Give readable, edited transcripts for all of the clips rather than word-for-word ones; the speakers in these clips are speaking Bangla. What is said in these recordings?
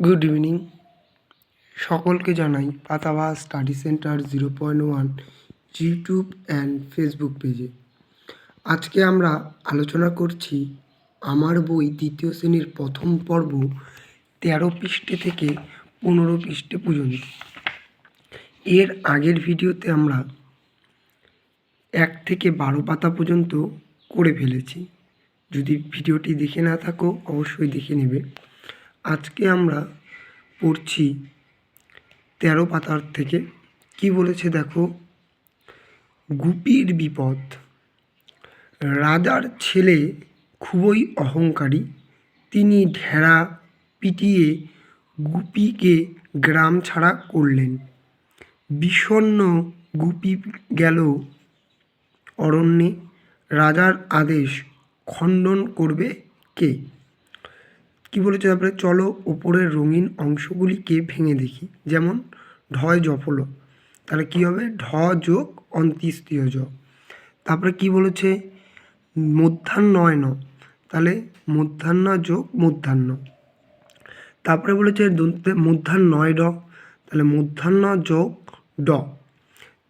Good evening. সকলকে জানাই Patabahar study centre 0.1 YouTube and Facebook পেজে। আজকে আমরা আলোচনা করছি আমার বই দ্বিতীয় শ্রেণীর প্রথম পর্ব 13 পৃষ্ঠা থেকে 15 পৃষ্ঠা পর্যন্ত। এর আগের ভিডিওতে আমরা 1 থেকে 12 পাতা পর্যন্ত করে ফেলেছি। যদি ভিডিওটি দেখে না থাকো অবশ্যই দেখে নেবে। আজকে আমরা পড়ছি 13 পাতার থেকে। কি বলেছে দেখো, গুপির বিপদ। রাজার ছেলে খুবই অহংকারী। তিনি ঢেড়া পিটিয়ে গুপিকে গ্রাম ছাড়া করলেন। বিষণ্ণ গুপি গেল অরণ্যে। রাজার আদেশ খণ্ডন করবে কে? কি বলেছে তারপরে, চলো ওপরের রঙিন অংশগুলিকে ভেঙে দেখি। যেমন ঢয় জফল, তাহলে কি হবে ঢ যোগ অন্ত্যেষ্টিয় জ। তারপরে কি বলেছে, মধ্যাহ্নয় ন, তাহলে মধ্যাহ্ন যোগ মধ্যাহ্ন। তারপরে বলেছে মধ্যাহ্নয় ড, তাহলে মধ্যাহ্ন যোগ ড।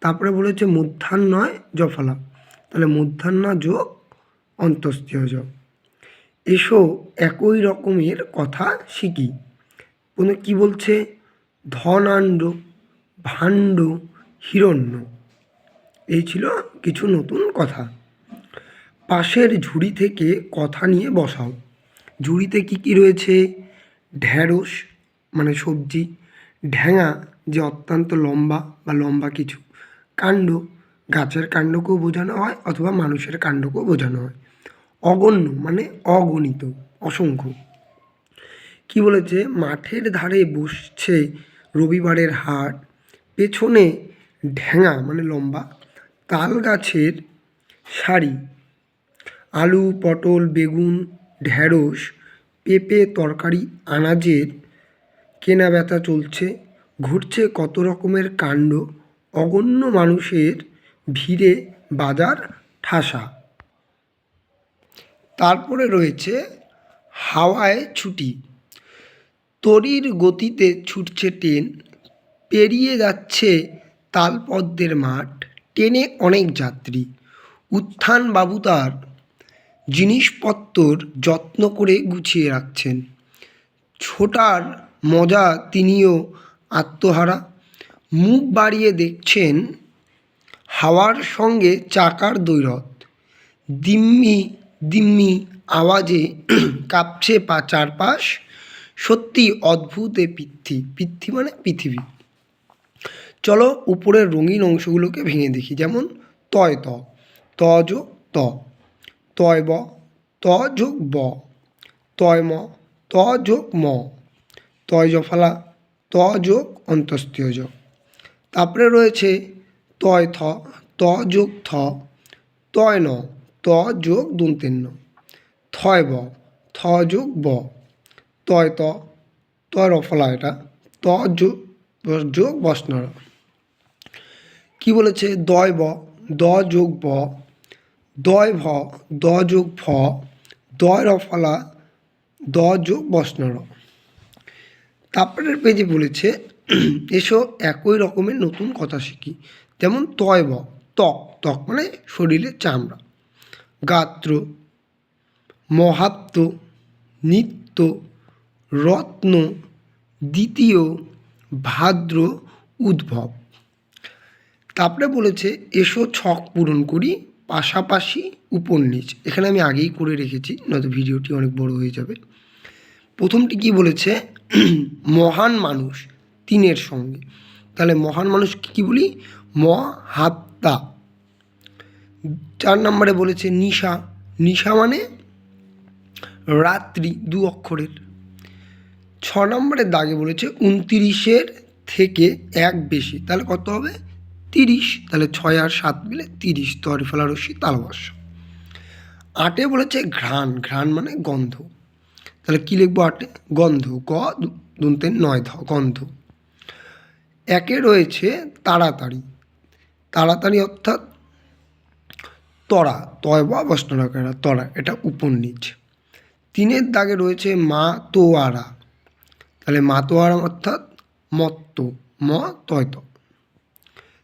তারপরে বলেছে মধ্যাহ্নয় জফলা, তাহলে মধ্যাহ্ন যোগ অন্ত্যেষ্টিয় জ। এসো একই রকমের কথা শিখি। কি বলছে, ধনাণ্ড, ভাণ্ড, হিরণ্য। এই ছিল কিছু নতুন কথা। পাশের ঝুড়ি থেকে কথা নিয়ে বসাও। ঝুড়িতে কি কি রয়েছে, ঢ্যাঁড়স মানে সবজি, ঢ্যাঙা যে অত্যন্ত লম্বা বা লম্বা কিছু, কাণ্ড গাছের কাণ্ডকেও বোঝানো হয় অথবা মানুষের কাণ্ডকেও বোঝানো হয়, অগণ্য মানে অগণিত অসংখ্য। কি বলেছে, মাঠের ধারে বসছে রবিবারের হাট, পেছনে ঢ্যাঙা মানে লম্বা, তাল গাছের সারি, আলু পটল বেগুন ঢ্যাঁড়স পেঁপে তরকারি আনাজের কেনা বেচা চলছে, ঘুরছে কত রকমের কাণ্ড, অগণ্য মানুষের ভিড়ে বাজার ঠাসা। তারপরে রয়েছে হাওয়ায় ছুটি। তড়ির গতিতে ছুটছে ট্রেন, পেরিয়ে যাচ্ছে তালপদ্মের মাঠ, ট্রেনে অনেক যাত্রী। উত্থান বাবু তার জিনিসপত্র যত্ন করে গুছিয়ে রাখছেন। ছোটার মজা তিনিও আত্মহারা, মুখ বাড়িয়ে দেখছেন হাওয়ার সঙ্গে চাকার দৈরথ। দিম্মি দিম্মি আওয়াজে কাঁপছে চারপাশ, সত্যি অদ্ভুত এ পৃথ্বী। পৃথ্বী মানে পৃথিবী। চলো উপরের রঙিন অংশগুলোকে ভেঙে দেখি। যেমন তয় ত, ত যোগ ত, তয় ব, ত যোগ ব, তয় ম, ত যোগ ম, তয় জফলা, ত যোগ অন্ত্যেষ্টিয় জ। তারপরে রয়েছে তয় থ, ত যোগ থ, তয় ন, ত যোগ দন্তেন্য, থয় ব, থ যোগ ব, তয় ত, তয় রফলা, এটা ত যোগ বস্নর। কি বলেছে, দয় ব, দ যোগ ব, দয় ভ, দ যোগ ভ, দয় রফলা, দ যোগ বস্নর। তারপরের পেজে বলেছে এসো একই রকমের নতুন কথা শিখি। যেমন তয় ব, ত্বক, ত্বক মানে শরীরের চামড়া, গাত্র, মহাত্ম, নিত্য, রত্ন, দ্বিতীয়, ভাদ্র, উদ্ভব। তারপরে বলেছে এসো ছক পূরণ করি, পাশাপাশি উপর নিচ। এখানে আমি আগেই করে রেখেছি, নয়তো ভিডিওটি অনেক বড় হয়ে যাবে। প্রথমটি কি বলেছে, মহান মানুষ তিনের সঙ্গে, তাহলে মহান মানুষ কি বলি, মহাত্মা। 4 নম্বরে বলেছে নিশা, নিশা মানে রাত্রি, 2 অক্ষরের। 6 নম্বরের দাগে বলেছে 29-এর থেকে 1 বেশি, তাহলে কত হবে 30, তাহলে 6 আর 7 মিলে 30, তরি ফলা রশ্মি তালবর্ষ। 8-এ বলেছে ঘ্রাণ, ঘ্রাণ মানে গন্ধ, তাহলে কী লিখবো 8-এ, গন্ধ, গ দন্তে নয় ধ, গন্ধ। 1-এ রয়েছে তাড়াতাড়ি, তাড়াতাড়ি অর্থাৎ তরা, তয় বা বস্ত্রনাকারা তরা, এটা উপর নিচ। 3-এর দাগে রয়েছে মা তো আরা, তাহলে মাতোয়ারা অর্থাৎ মত্ত, ম তয় ত।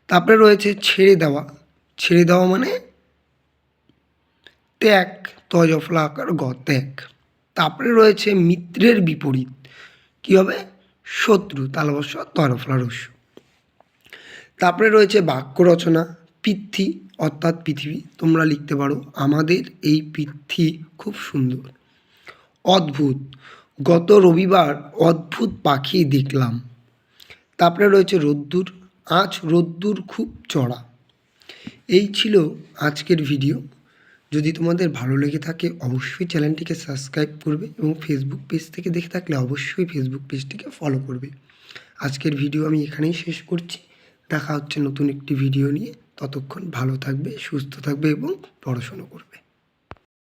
তারপরে রয়েছে ছেড়ে দেওয়া, ছেড়ে দেওয়া মানে ত্যাগ, তয় জফলা আকার গ, ত্যাগ। তারপরে রয়েছে মিত্রের বিপরীত, কী হবে? শত্রু, তালবস্য তয়রফলা রস্য। তারপরে রয়েছে বাক্য রচনা, পৃথ্বী অর্থাৎ পৃথিবী, তোমরা লিখতে পারো আমাদের এই পৃথ্বী খুব সুন্দর। অদ্ভুত, গত রবিবার অদ্ভুত পাখি দেখলাম। তারপরে রয়েছে রোদ্দুর, আজ রোদ্দুর খুব চড়া। এই ছিল আজকের ভিডিও। যদি তোমাদের ভালো লেগে থাকে অবশ্যই চ্যানেলটিকে সাবস্ক্রাইব করবে এবং ফেসবুক পেজ থেকে দেখে থাকলে অবশ্যই ফেসবুক পেজটিকে ফলো করবে। আজকের ভিডিও আমি এখানেই শেষ করছি। দেখা হচ্ছে নতুন একটি ভিডিও নিয়ে। ততক্ষণ ভালো থাকবে, সুস্থ থাকবে এবং পড়াশুনো করবে।